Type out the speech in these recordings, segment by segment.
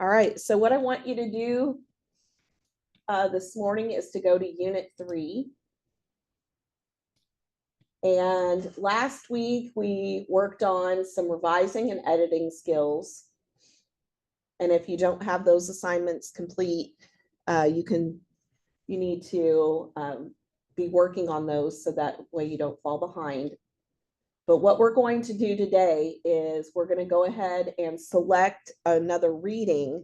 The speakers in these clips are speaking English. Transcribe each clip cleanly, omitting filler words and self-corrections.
All right, so what I want you to do this morning is to go to Unit 3. And last week we worked on some revising and editing skills. And if you don't have those assignments complete, you need to be working on those so that way you don't fall behind. But what we're going to do today is we're going to go ahead and select another reading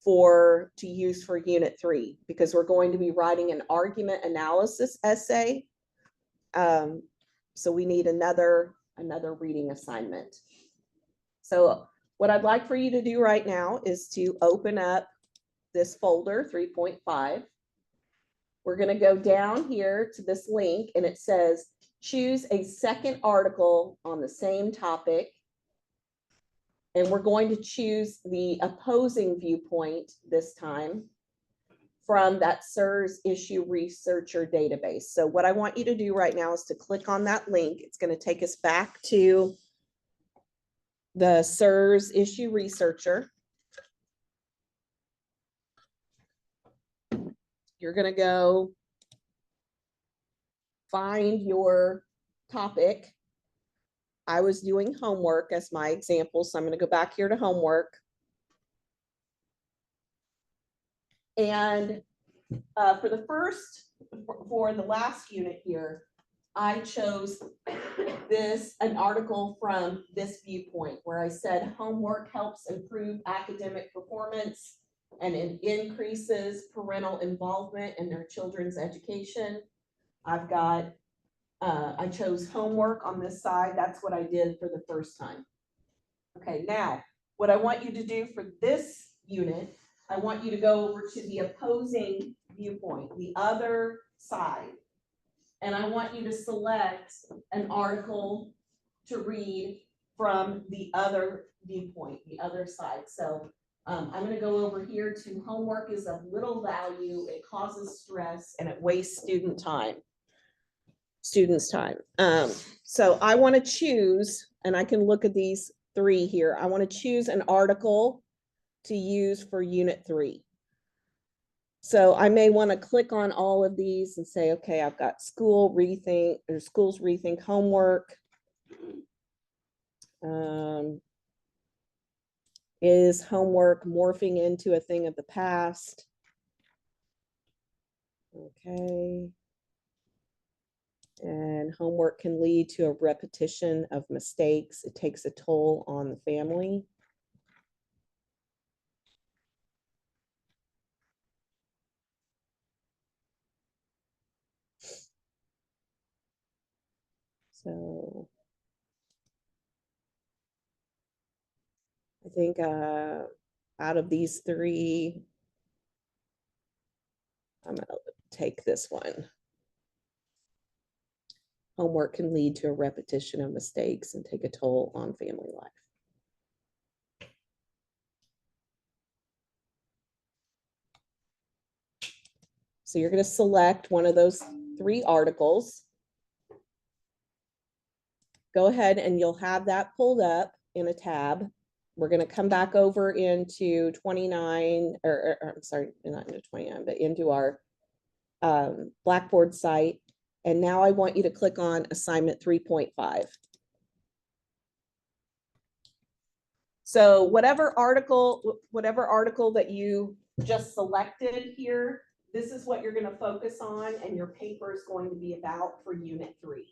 to use for Unit 3, because we're going to be writing an argument analysis essay. So we need another reading assignment. So what I'd like for you to do right now is to open up this folder 3.5. We're going to go down here to this link, and it says choose a second article on the same topic. And we're going to choose the opposing viewpoint this time from that SIRS issue researcher database. So what I want you to do right now is to click on that link. It's going to take us back to the SIRS issue researcher. You're going to go find your topic. I was doing homework as my example, so I'm going to go back here to homework. And for the last unit here, I chose an article from this viewpoint where I said homework helps improve academic performance and it increases parental involvement in their children's education. I chose homework on this side. That's what I did for the first time. Okay, now what I want you to do for this unit, I want you to go over to the opposing viewpoint, the other side. And I want you to select an article to read from the other viewpoint, the other side. So I'm going to go over here to homework is of little value, it causes stress, and it wastes students' time. So I want to choose, and I can look at these three here. I want to choose an article to use for Unit 3. So I may want to click on all of these and say, okay, I've got schools rethink homework. Is homework morphing into a thing of the past? Okay. And homework can lead to a repetition of mistakes. It takes a toll on the family. So I think out of these three, I'm going to take this one. Homework can lead to a repetition of mistakes and take a toll on family life. So you're going to select one of those three articles. Go ahead and you'll have that pulled up in a tab. We're going to come back over into 29, or I'm sorry, not into 29, but into our Blackboard site. And now I want you to click on assignment 3.5. So whatever article that you just selected here, this is what you're going to focus on, and your paper is going to be about for Unit 3.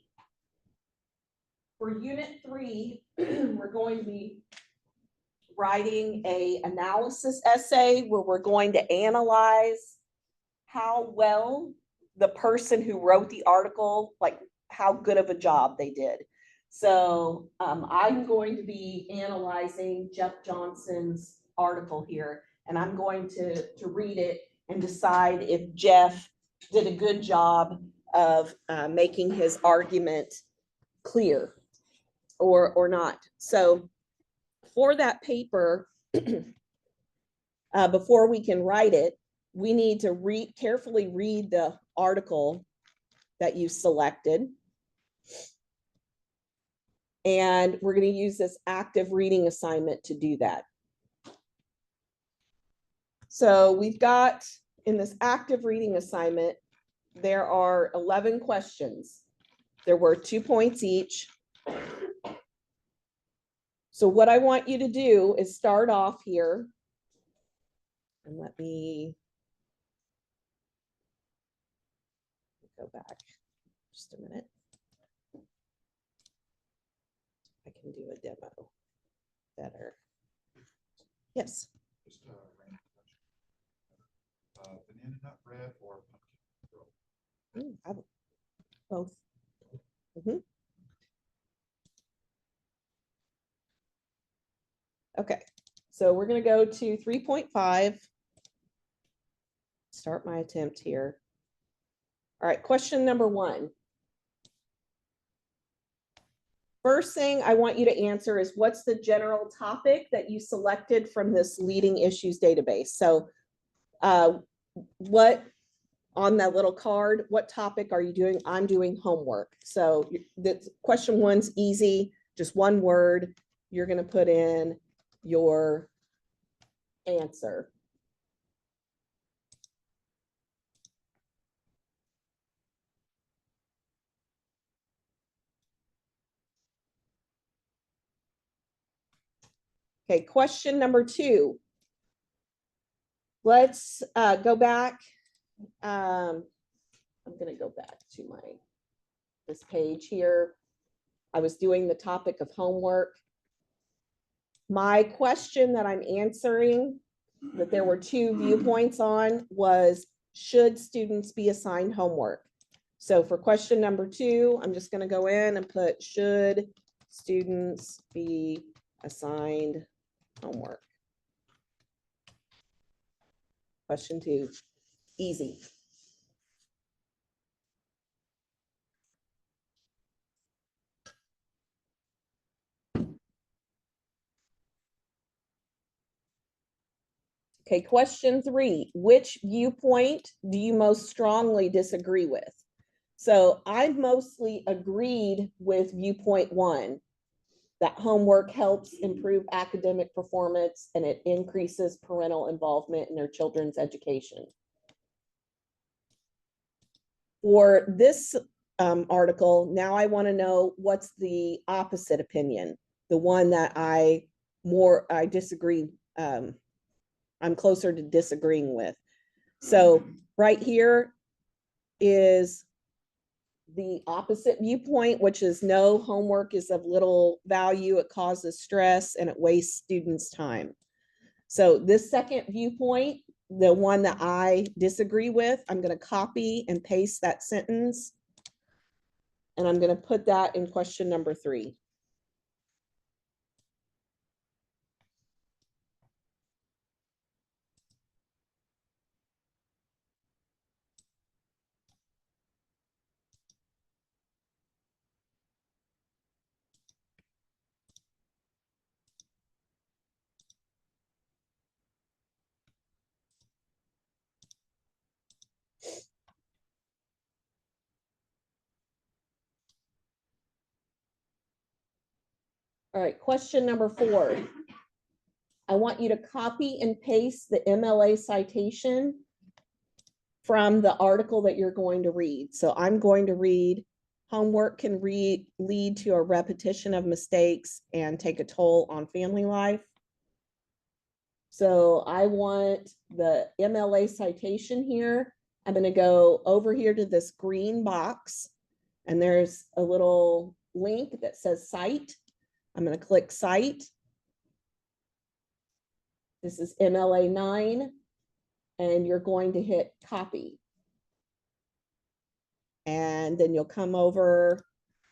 For Unit 3, we're going to be writing an analysis essay where we're going to analyze how well the person who wrote the article, like how good of a job they did. So I'm going to be analyzing Jeff Johnson's article here, and I'm going to read it and decide if Jeff did a good job of making his argument clear or not. So for that paper, before we can write it, we need to carefully read the article that you selected. And we're going to use this active reading assignment to do that. So we've got in this active reading assignment, there are 11 questions. There were 2 points each. So what I want you to do is start off here. And let me go back just a minute. I can do a demo better. Yes. Just a random question. Banana nut bread or pumpkin roll? Both. Mhm. Okay, so we're going to go to 3.5. Start my attempt here. All right, question number 1. First thing I want you to answer is what's the general topic that you selected from this leading issues database? So what on that little card, what topic are you doing? I'm doing homework. So the question 1's easy, just one word. You're going to put in your answer. Okay, question number 2. Let's go back. I'm going to go back to this page here. I was doing the topic of homework. My question that I'm answering, that there were 2 viewpoints on, was should students be assigned homework? So for question number 2, I'm just going to go in and put should students be assigned homework? Question 2, easy. Okay, question 3, which viewpoint do you most strongly disagree with? So I mostly agreed with viewpoint 1, that homework helps improve academic performance and it increases parental involvement in their children's education. For this article, now I want to know what's the opposite opinion, the one that I disagree, I'm closer to disagreeing with. So right here is the opposite viewpoint, which is no, homework is of little value, it causes stress, and it wastes students' time. So this second viewpoint, the one that I disagree with, I'm going to copy and paste that sentence, and I'm going to put that in question number 3. All right, question number 4. I want you to copy and paste the MLA citation from the article that you're going to read. So I'm going to read, homework can lead to a repetition of mistakes and take a toll on family life. So I want the MLA citation here. I'm going to go over here to this green box, and there's a little link that says cite. I'm going to click cite. This is MLA 9, and you're going to hit copy. And then you'll come over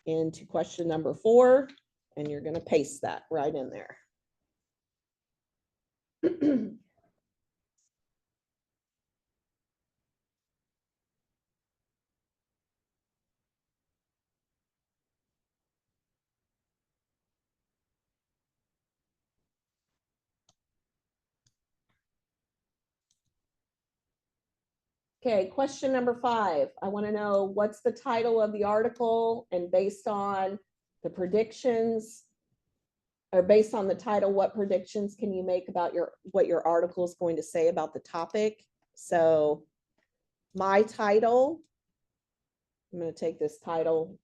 into question number 4, and you're going to paste that right in there. Okay, question number 5. I want to know what's the title of the article, and based on the predictions, or based on the title, what predictions can you make about what your article is going to say about the topic? So my title, I'm going to take this title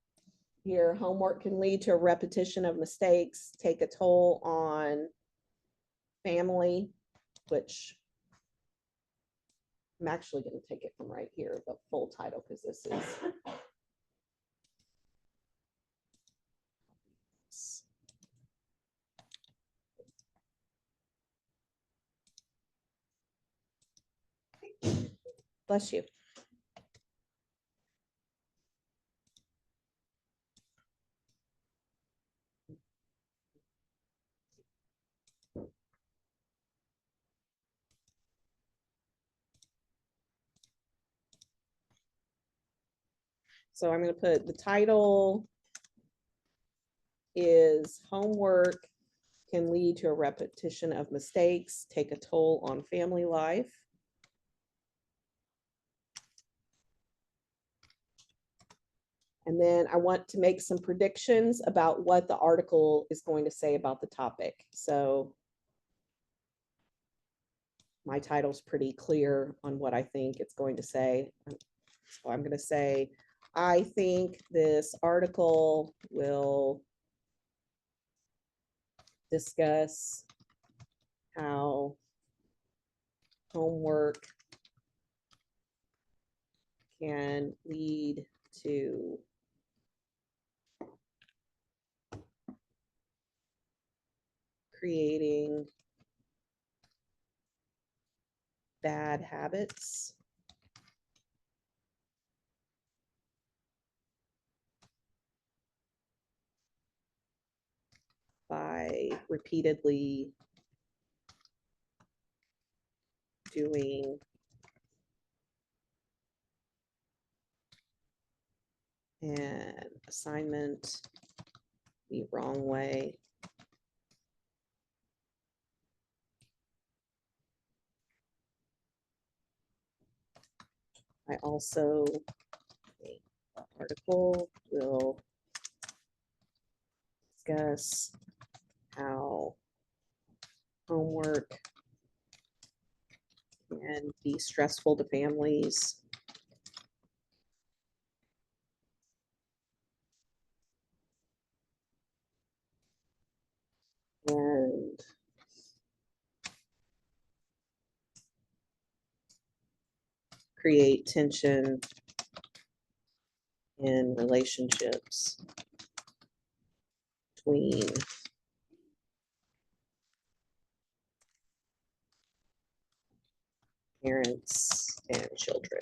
here. Homework can lead to a repetition of mistakes, take a toll on family, which I'm actually going to take it from right here, the full title, because this is bless you. So I'm going to put the title is homework can lead to a repetition of mistakes, take a toll on family life. And then I want to make some predictions about what the article is going to say about the topic. So my title's pretty clear on what I think it's going to say. So I'm going to say, I think this article will discuss how homework can lead to creating bad habits by repeatedly doing an assignment the wrong way. I also think the article will discuss how homework can be stressful to families and create tension in relationships between parents and children.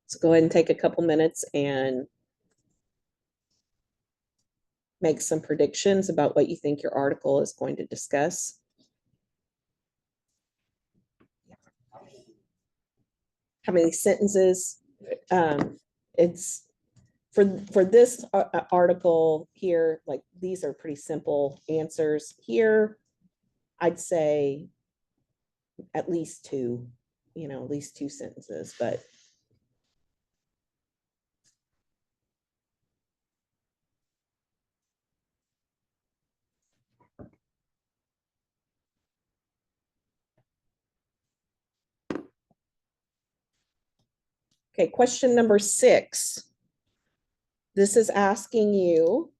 So go ahead and take a couple minutes and make some predictions about what you think your article is going to discuss. How many sentences? It's for this article here, like these are pretty simple answers. Here, I'd say at least two, at least two sentences, but okay, question number 6. This is asking you,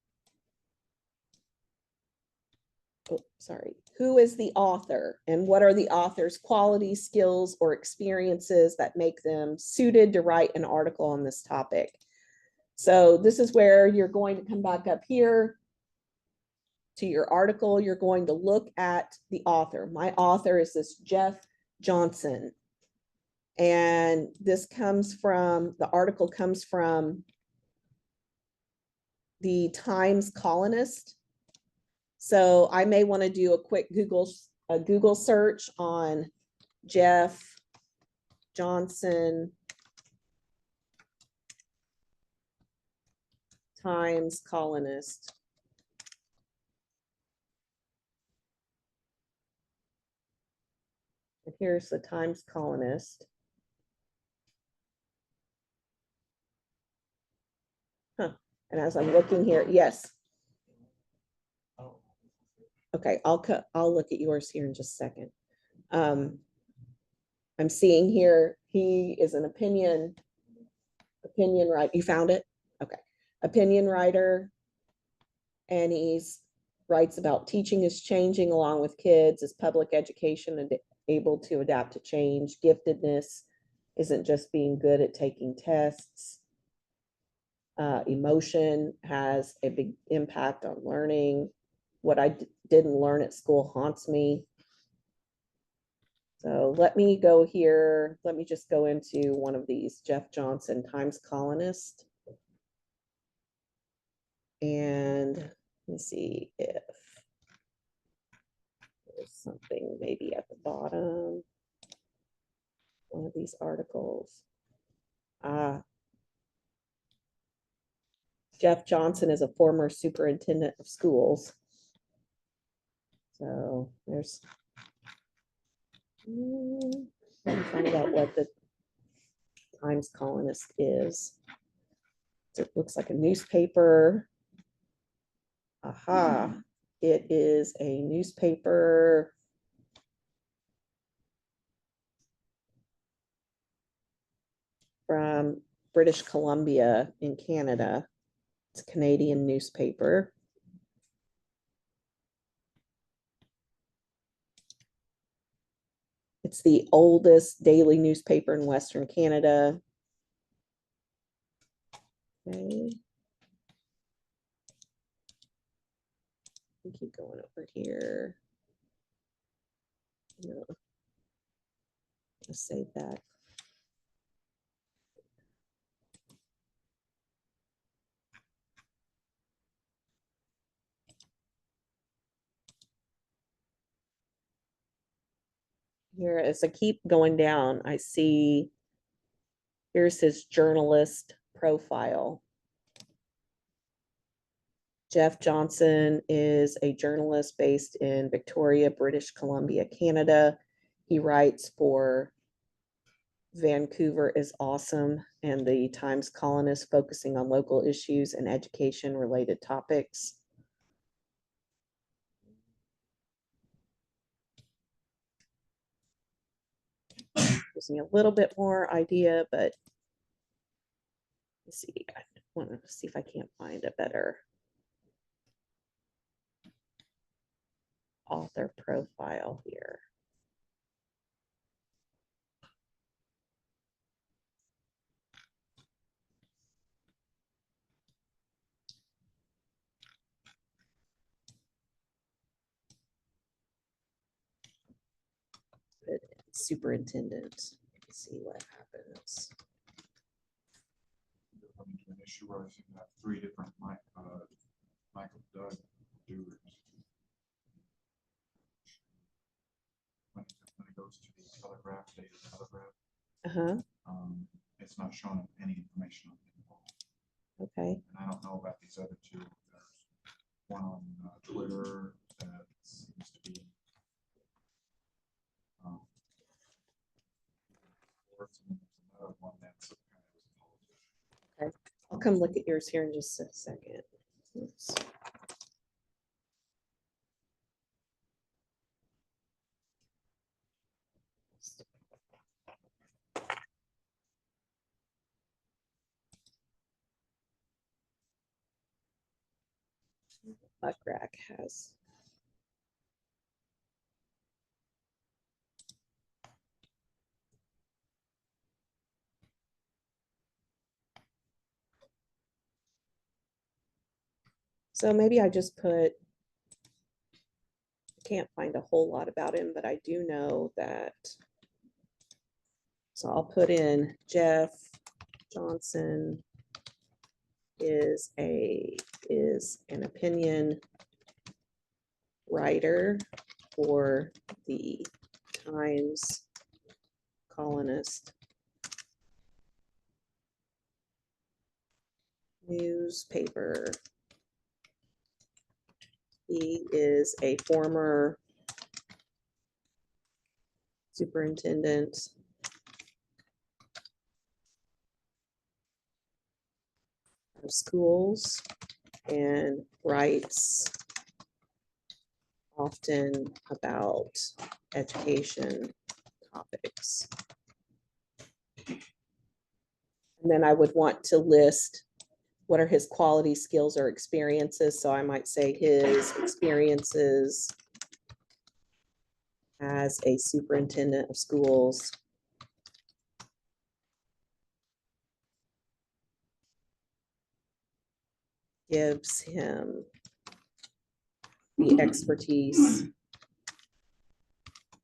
who is the author and what are the author's qualities, skills, or experiences that make them suited to write an article on this topic? So this is where you're going to come back up here to your article. You're going to look at the author. My author is this Jeff Johnson. And this comes from, the article comes from the Times Colonist. So I may want to do a quick Google search on Jeff Johnson Times Colonist. And here's the Times columnist. Huh. And as I'm looking here, yes. Okay, I'll look at yours here in just a second. I'm seeing here, he is an opinion writer. You found it? Okay. Opinion writer. And he's writes about teaching is changing along with kids, is public education and able to adapt to change. Giftedness isn't just being good at taking tests. Emotion has a big impact on learning. What I didn't learn at school haunts me. So let me go here. Let me just go into one of these, Jeff Johnson, Times columnist. And let me see if there's something maybe at the bottom. One of these articles. Jeff Johnson is a former superintendent of schools. So there's, let me find out what the Times columnist is. It looks like a newspaper. Aha, it is a newspaper. From British Columbia in Canada. It's a Canadian newspaper. It's the oldest daily newspaper in Western Canada. Okay. Keep going over here. No. Let's save that. Here, as I keep going down, I see here's his journalist profile. Jeff Johnson is a journalist based in Victoria, British Columbia, Canada. He writes for Vancouver is Awesome and the Times Colonist, focusing on local issues and education related topics. Gives me a little bit more idea, but let's see. I want to see if I can't find a better author profile here. Superintendent. Let's see what happens. Coming to an issue where I think I have three different Michael Doug doers. When it goes to the Telegraph, Daily Telegraph, it's not showing any information on it at all. Okay. And I don't know about these other two. There's one on Twitter that seems to be another one that's kind of a politician. Okay. I'll come look at yours here in just a second. Oops. Rack has. So maybe I just put, I can't find a whole lot about him, but I do know that. So I'll put in Jeff Johnson is an opinion writer for the Times Colonist newspaper. He is a former superintendent of schools and writes often about education topics. And then I would want to list what are his quality skills or experiences. So I might say his experiences as a superintendent of schools gives him the expertise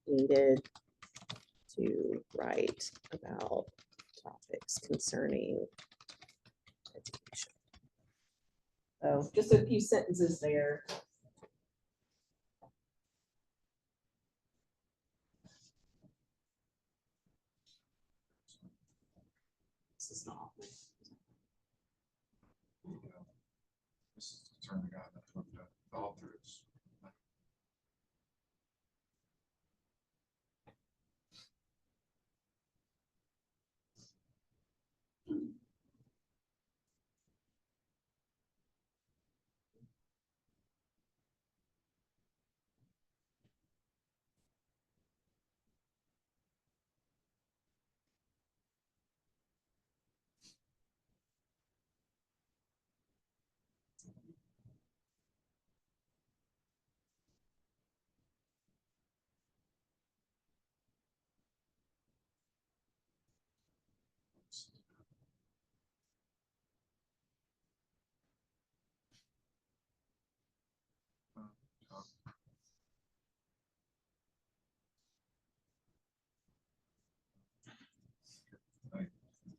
needed to write about topics concerning education. So just a few sentences there. This is not. This is the term the guy that looked at the authors.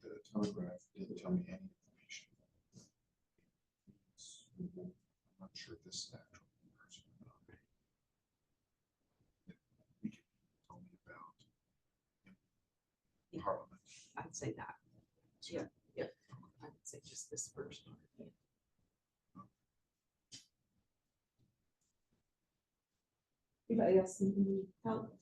The Telegraph didn't tell me any information. I'm not sure if this is the actual person or not. He told me about Parliament. I'd say that. Yeah, yeah. I would say just this first part. Anybody else need any help?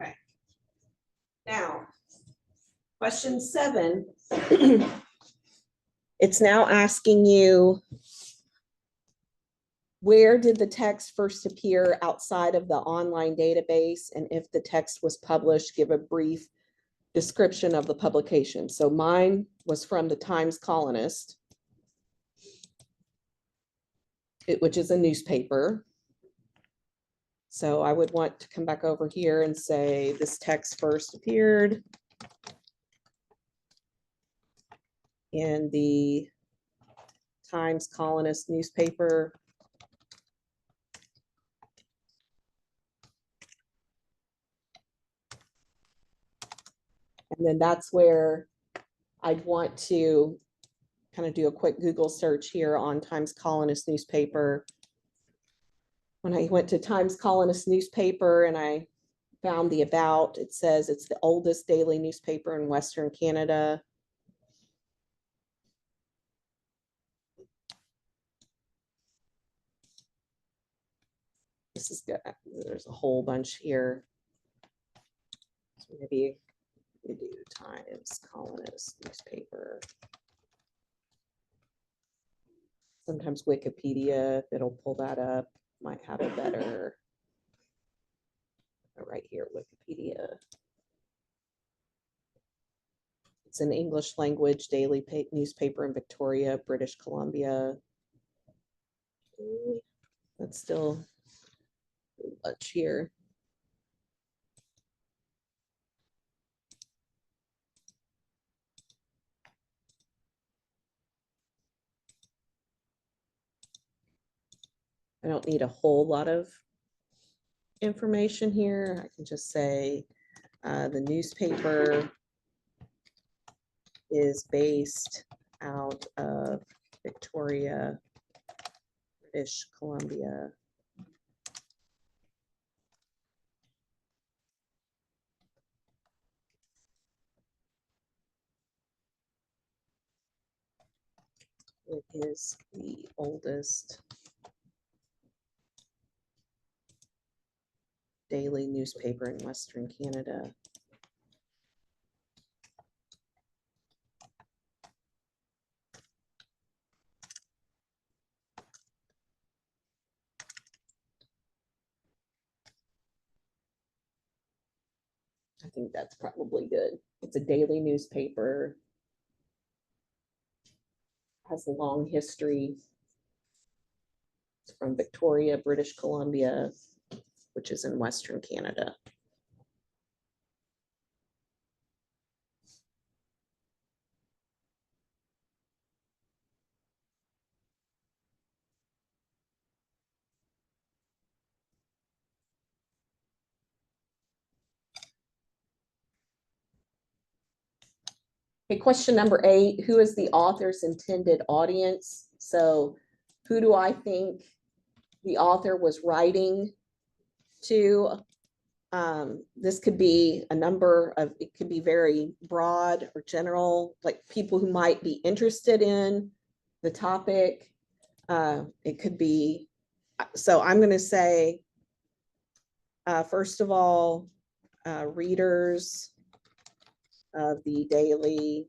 Okay. Now, question 7. It's now asking you, where did the text first appear outside of the online database? And if the text was published, give a brief description of the publication. So mine was from the Times Colonist, which is a newspaper. So I would want to come back over here and say this text first appeared in the Times Colonist newspaper. And then that's where I'd want to kind of do a quick Google search here on Times Colonist newspaper. When I went to Times Colonist newspaper and I found the about, it says it's the oldest daily newspaper in Western Canada. This is good. There's a whole bunch here. So maybe we do Times Colonist newspaper. Sometimes Wikipedia, it'll pull that up, might have a better. Right here, Wikipedia. It's an English language daily newspaper in Victoria, British Columbia. That's still much here. I don't need a whole lot of information here. I can just say the newspaper is based out of Victoria, British Columbia. It is the oldest daily newspaper in Western Canada. I think that's probably good. It's a daily newspaper, has a long history. It's from Victoria, British Columbia, which is in Western Canada. Okay, question number 8, who is the author's intended audience? So who do I think the author was writing to? This could be a number of, it could be very broad or general, like people who might be interested in the topic. It could be, so I'm going to say, first of all, readers of the daily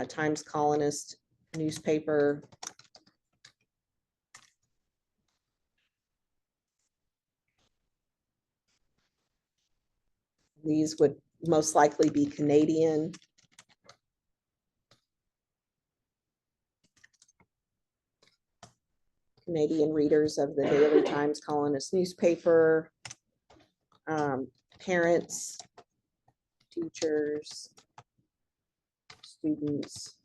Times Colonist newspaper. These would most likely be Canadian. Canadian readers of the Daily Times Colonist newspaper, parents, teachers, students.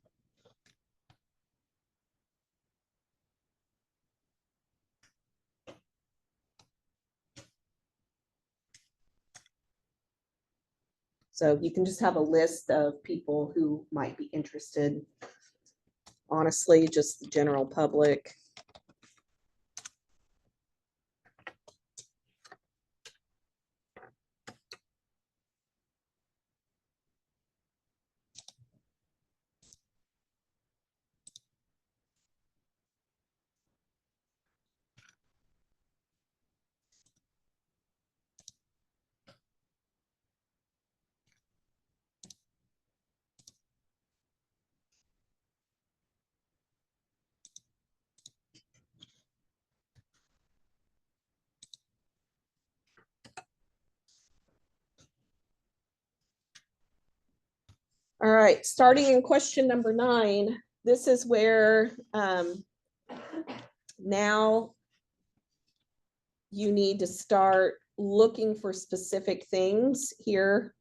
So you can just have a list of people who might be interested. Honestly, just the general public. All right, starting in question number 9, this is where now you need to start looking for specific things here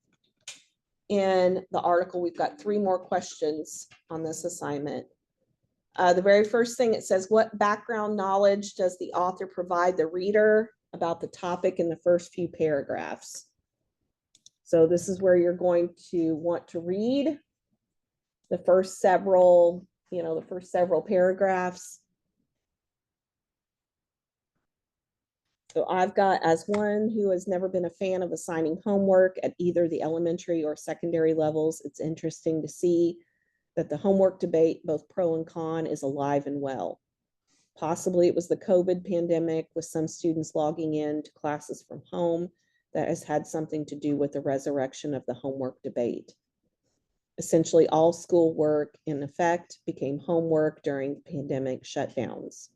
in the article. We've got 3 more questions on this assignment. The very first thing, it says, what background knowledge does the author provide the reader about the topic in the first few paragraphs? So this is where you're going to want to read the first several, the first several paragraphs. So I've got, as one who has never been a fan of assigning homework at either the elementary or secondary levels, it's interesting to see that the homework debate, both pro and con, is alive and well. Possibly it was the COVID pandemic with some students logging in to classes from home that has had something to do with the resurrection of the homework debate. Essentially, all schoolwork in effect became homework during pandemic shutdowns.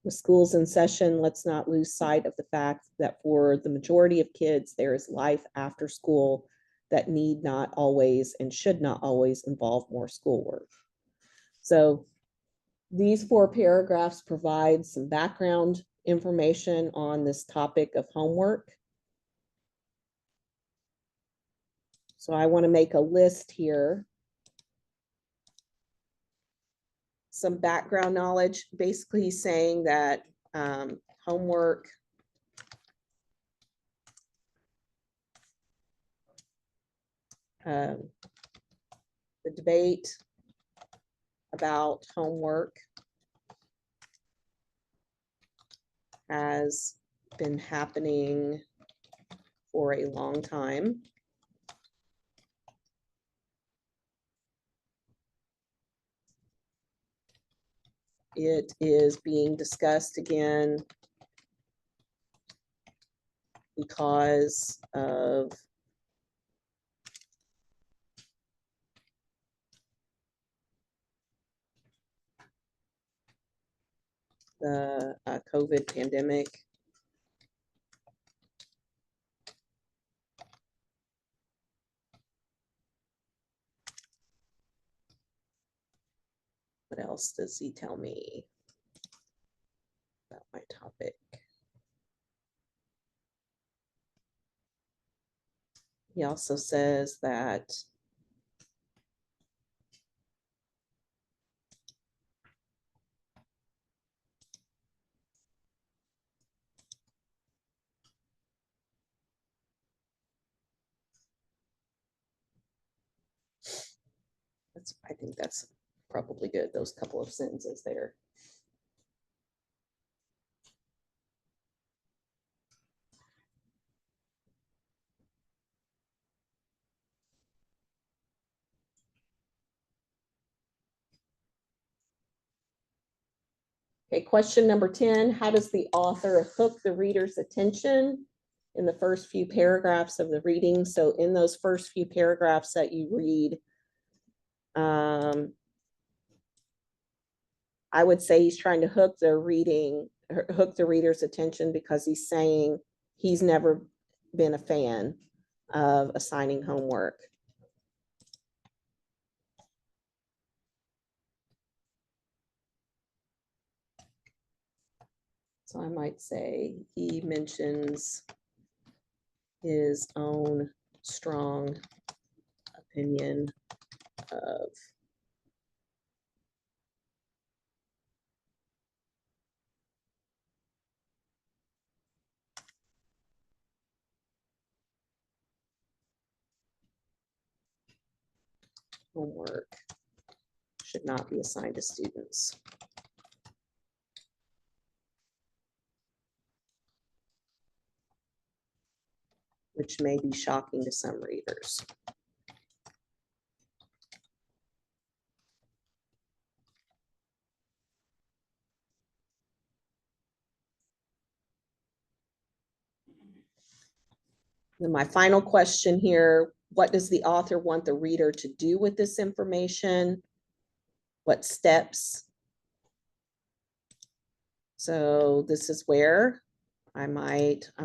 With schools in session, let's not lose sight of the fact that for the majority of kids, there is life after school that need not always and should not always involve more schoolwork. So these 4 paragraphs provide some background information on this topic of homework. So I want to make a list here. Some background knowledge, basically saying that homework the debate about homework has been happening for a long time. It is being discussed again because of the COVID pandemic. What else does he tell me about my topic? He also says that I think that's probably good, those couple of sentences there. Okay, question number 10, how does the author hook the reader's attention in the first few paragraphs of the reading? So in those first few paragraphs that you read, I would say he's trying to hook the reader's attention because he's saying he's never been a fan of assigning homework. So I might say he mentions his own strong opinion of homework should not be assigned to students. Which may be shocking to some readers. Then my final question here, what does the author want the reader to do with this information? What steps? So this is where I'm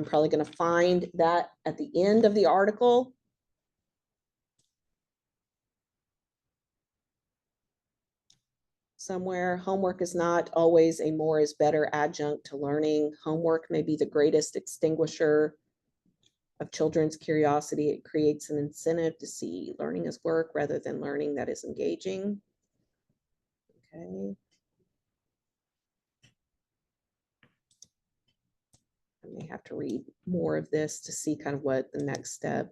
probably going to find that at the end of the article. Somewhere, homework is not always a more is better adjunct to learning. Homework may be the greatest extinguisher of children's curiosity. It creates an incentive to see learning as work rather than learning that is engaging. Okay. I may have to read more of this to see kind of what the next step.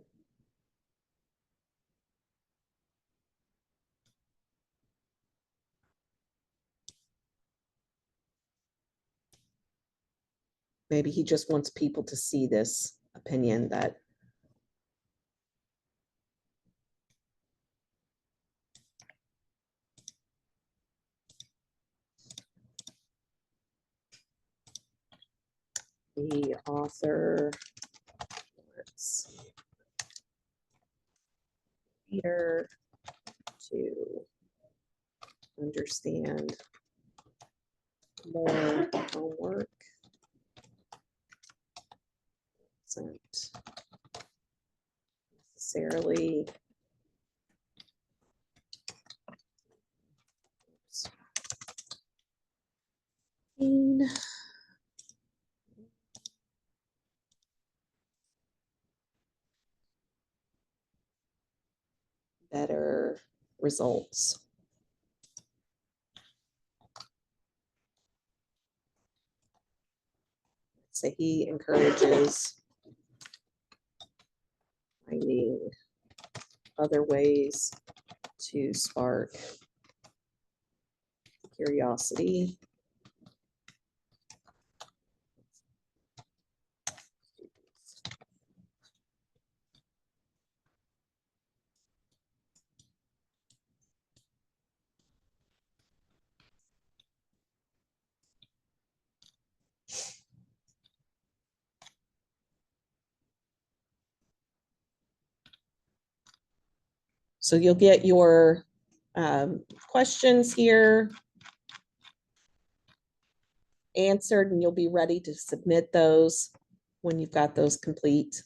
Maybe he just wants people to see this opinion that the author wants reader to understand more homework isn't necessarily mean better results. So he encourages finding other ways to spark curiosity. So you'll get your questions here answered, and you'll be ready to submit those when you've got those complete.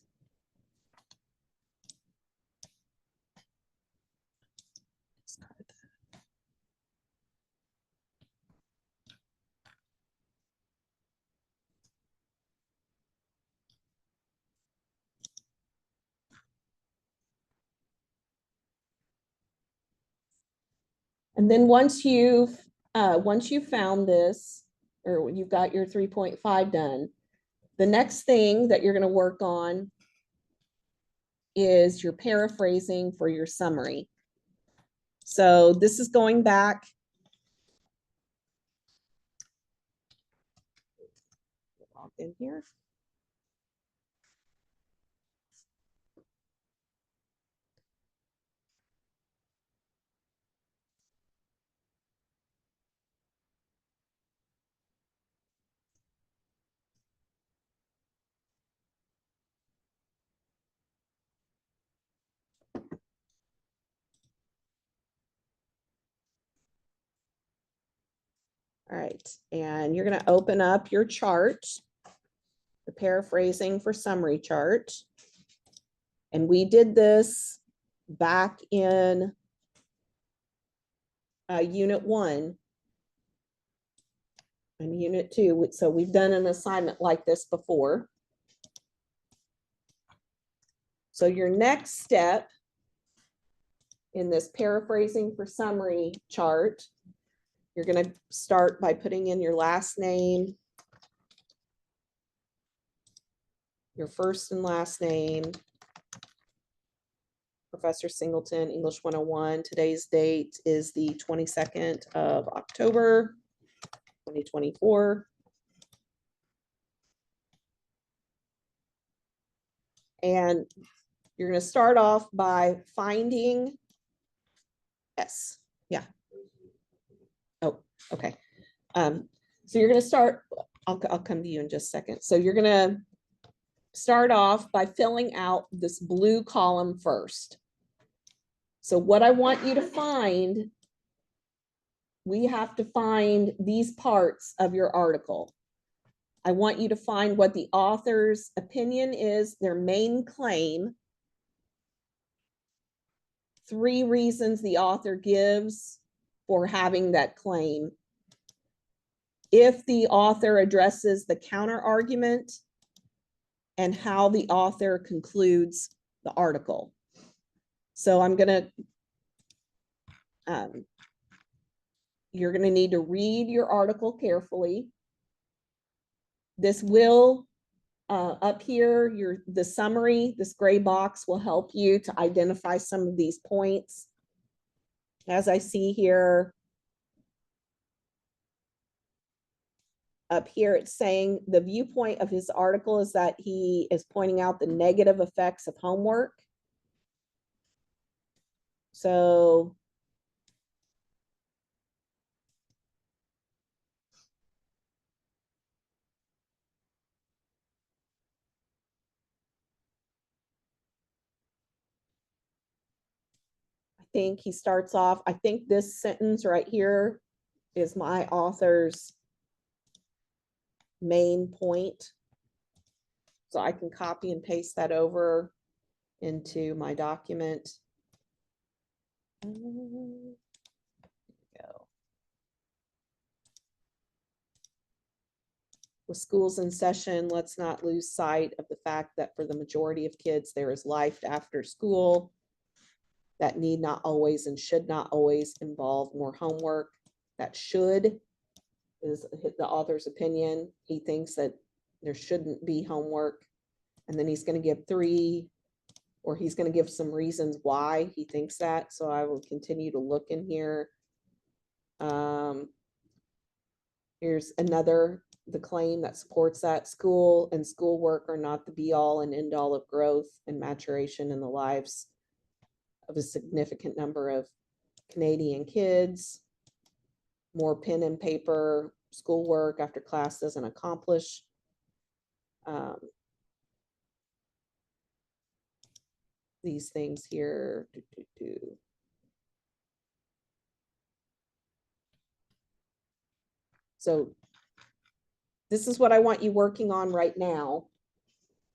And then once you've found this, or you've got your 3.5 done, the next thing that you're going to work on is your paraphrasing for your summary. So this is going back. Log in here. All right, and you're going to open up your chart, the paraphrasing for summary chart. And we did this back in unit 1 and unit 2. So we've done an assignment like this before. So your next step in this paraphrasing for summary chart, you're going to start by putting in your last name, your first and last name, Professor Singleton, English 101. Today's date is the 22nd of October, 2024. And you're going to start off by finding S. Yeah. Oh, okay. So you're going to start, I'll come to you in just a second. So you're going to start off by filling out this blue column first. So what I want you to find, we have to find these parts of your article. I want you to find what the author's opinion is, their main claim, 3 reasons the author gives for having that claim. If the author addresses the counter argument, and how the author concludes the article. So I'm going to, you're going to need to read your article carefully. This will, up here, the summary, this gray box will help you to identify some of these points. As I see here, up here, it's saying the viewpoint of his article is that he is pointing out the negative effects of homework. So think he starts off, I think this sentence right here is my author's main point. So I can copy and paste that over into my document. There we go. With schools in session, let's not lose sight of the fact that for the majority of kids, there is life after school that need not always and should not always involve more homework. That should is the author's opinion. He thinks that there shouldn't be homework. And then he's going to give three, or he's going to give some reasons why he thinks that. So I will continue to look in here. Here's another, the claim that supports that school and schoolwork are not the be all and end all of growth and maturation in the lives of a significant number of Canadian kids. More pen and paper schoolwork after class doesn't accomplish these things here. So this is what I want you working on right now.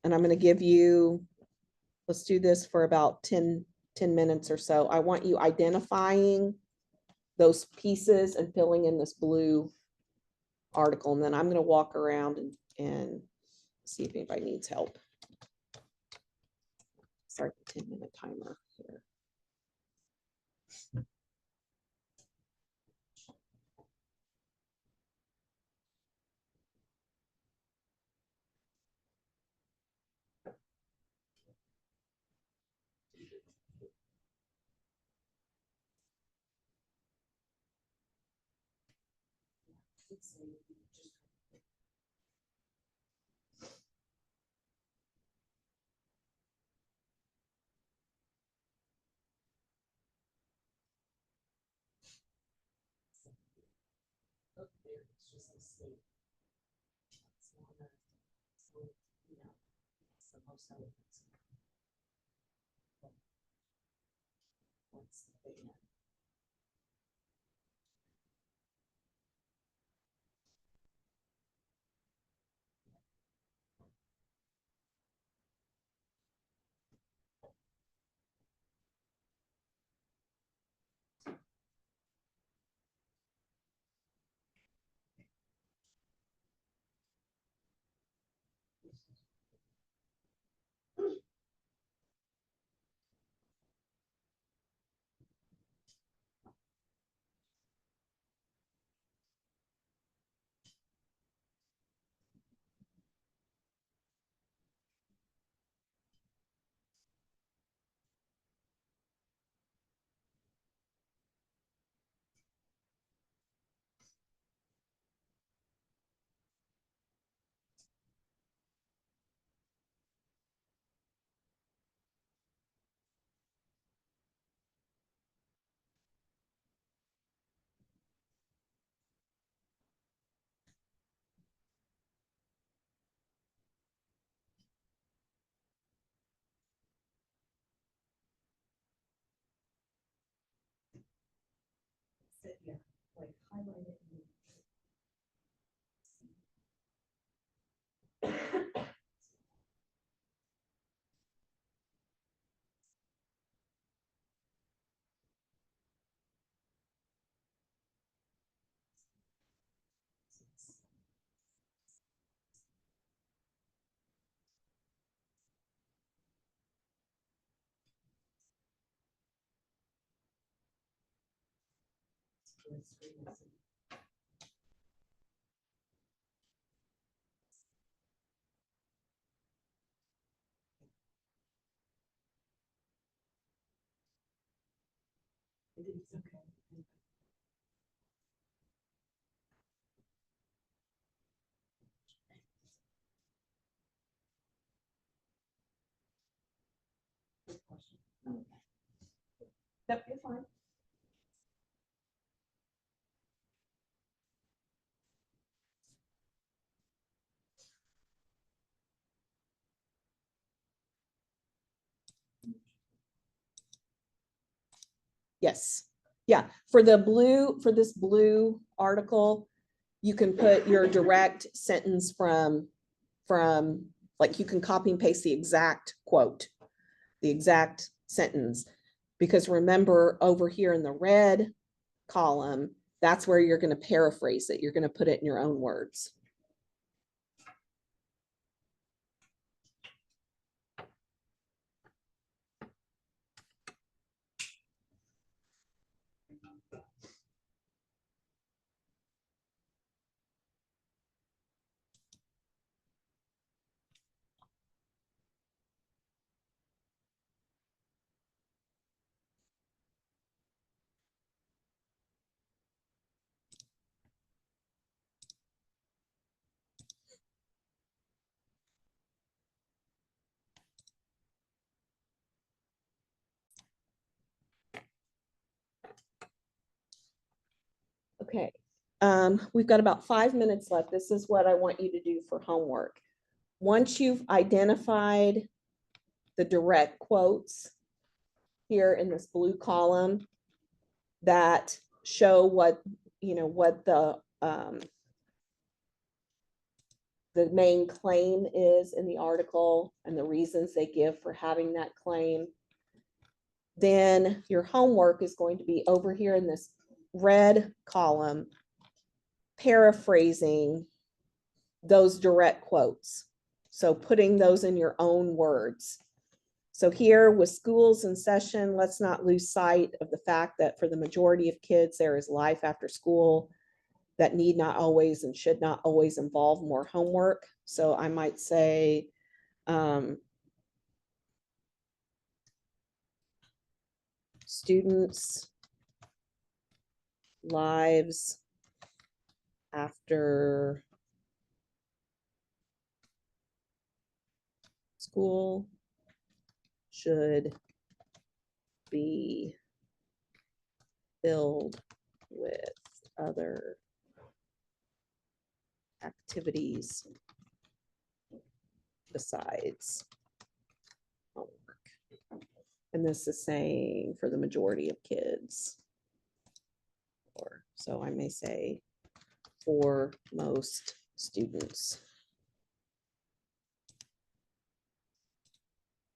And I'm going to give you, let's do this for about 10 minutes or so. I want you identifying those pieces and filling in this blue article. And then I'm going to walk around and see if anybody needs help. Start the 10-minute timer here. Yeah, like highlight it. It's okay. Yep, you're fine. Yes. Yeah. For this blue article, you can put your direct sentence from, like, you can copy and paste the exact quote, the exact sentence. Because remember, over here in the red column, that's where you're going to paraphrase it. You're going to put it in your own words. Okay, we've got about 5 minutes left. This is what I want you to do for homework. Once you've identified the direct quotes here in this blue column that show what, what the main claim is in the article and the reasons they give for having that claim, then your homework is going to be over here in this red column, paraphrasing those direct quotes. So putting those in your own words. So here, with schools in session, let's not lose sight of the fact that for the majority of kids, there is life after school that need not always and should not always involve more homework. So I might say, students' lives after school should be filled with other activities besides homework. And this is saying for the majority of kids. Or so I may say for most students,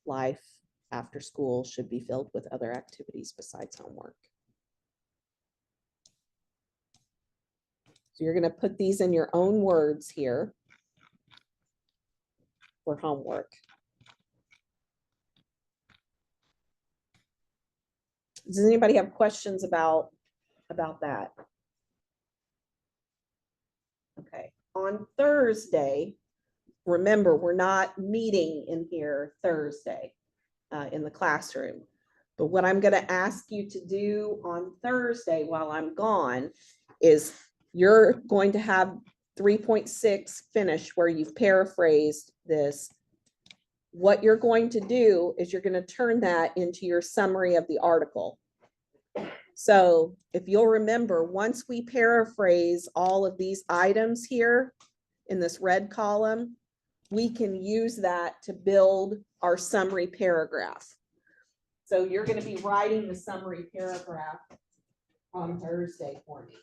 life after school should be filled with other activities besides homework. So you're going to put these in your own words here for homework. Does anybody have questions about that? Okay. On Thursday, remember, we're not meeting in here Thursday in the classroom. But what I'm going to ask you to do on Thursday while I'm gone is you're going to have 3.6 finished where you've paraphrased this. What you're going to do is you're going to turn that into your summary of the article. So if you'll remember, once we paraphrase all of these items here in this red column, we can use that to build our summary paragraph. So you're going to be writing the summary paragraph on Thursday for me.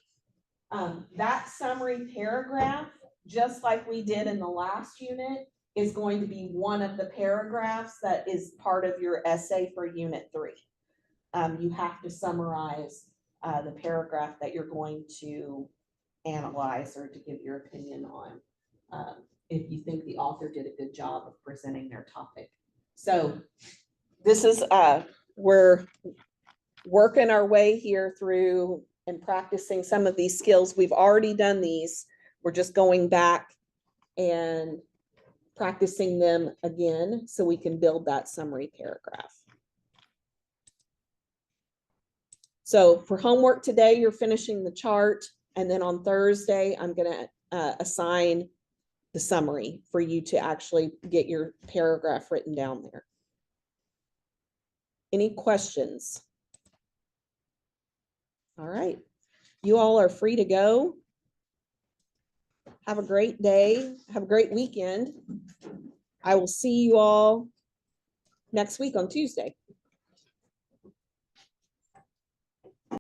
That summary paragraph, just like we did in the last unit, is going to be one of the paragraphs that is part of your essay for Unit 3. You have to summarize the paragraph that you're going to analyze or to give your opinion on, if you think the author did a good job of presenting their topic. So this is, we're working our way here through and practicing some of these skills. We've already done these. We're just going back and practicing them again so we can build that summary paragraph. So for homework today, you're finishing the chart. And then on Thursday, I'm going to assign the summary for you to actually get your paragraph written down there. Any questions? All right. You all are free to go. Have a great day. Have a great weekend. I will see you all next week on Tuesday.